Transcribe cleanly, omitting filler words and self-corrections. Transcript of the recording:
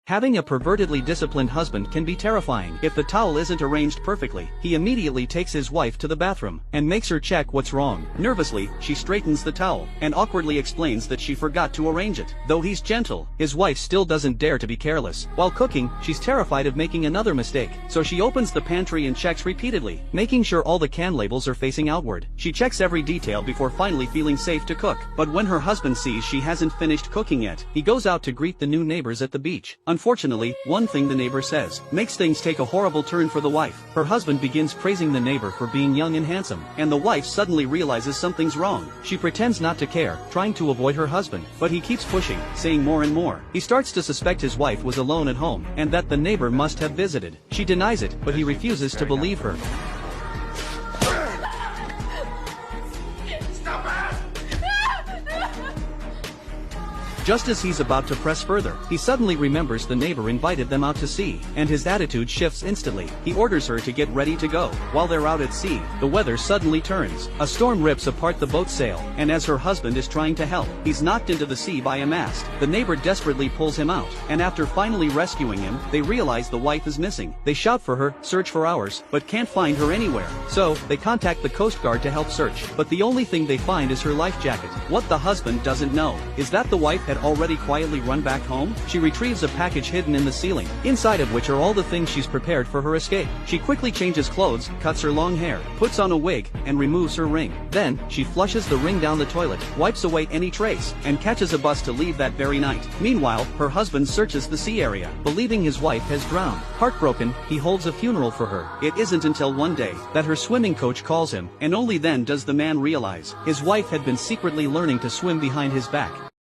Having a pervertedly disciplined husband can be terrifying. If the towel isn't arranged perfectly, he immediately takes his wife to the bathroom and makes her check what's wrong. Nervously, she straightens the towel and awkwardly explains that she forgot to arrange it. Though he's gentle, his wife still doesn't dare to be careless. While cooking, she's terrified of making another mistake, so she opens the pantry and checks repeatedly, making sure all the can labels are facing outward. She checks every detail before finally feeling safe to cook. But when her husband sees she hasn't finished cooking yet, he goes out to greet the new neighbors at the beach. Unfortunately, one thing the neighbor says makes things take a horrible turn for the wife. Her husband begins praising the neighbor for being young and handsome, and the wife suddenly realizes something's wrong. She pretends not to care, trying to avoid her husband, but he keeps pushing, saying more and more. He starts to suspect his wife was alone at home, and that the neighbor must have visited. She denies it, but he refuses to believe her. Just as he's about to press further, he suddenly remembers the neighbor invited them out to sea, and his attitude shifts instantly. He orders her to get ready to go. While they're out at sea, the weather suddenly turns. A storm rips apart the boat's sail, and as her husband is trying to help, he's knocked into the sea by a mast. The neighbor desperately pulls him out, and after finally rescuing him, they realize the wife is missing. They shout for her, search for hours, but can't find her anywhere. So, they contact the Coast Guard to help search, but the only thing they find is her life jacket. What the husband doesn't know is that the wife had already quietly run back home. She retrieves a package hidden in the ceiling, inside of which are all the things she's prepared for her escape. She quickly changes clothes, cuts her long hair, puts on a wig, and removes her ring. Then, she flushes the ring down the toilet, wipes away any trace, and catches a bus to leave that very night. Meanwhile, her husband searches the sea area, believing his wife has drowned. Heartbroken, he holds a funeral for her. It isn't until one day that her swimming coach calls him, and only then does the man realize his wife had been secretly learning to swim behind his back.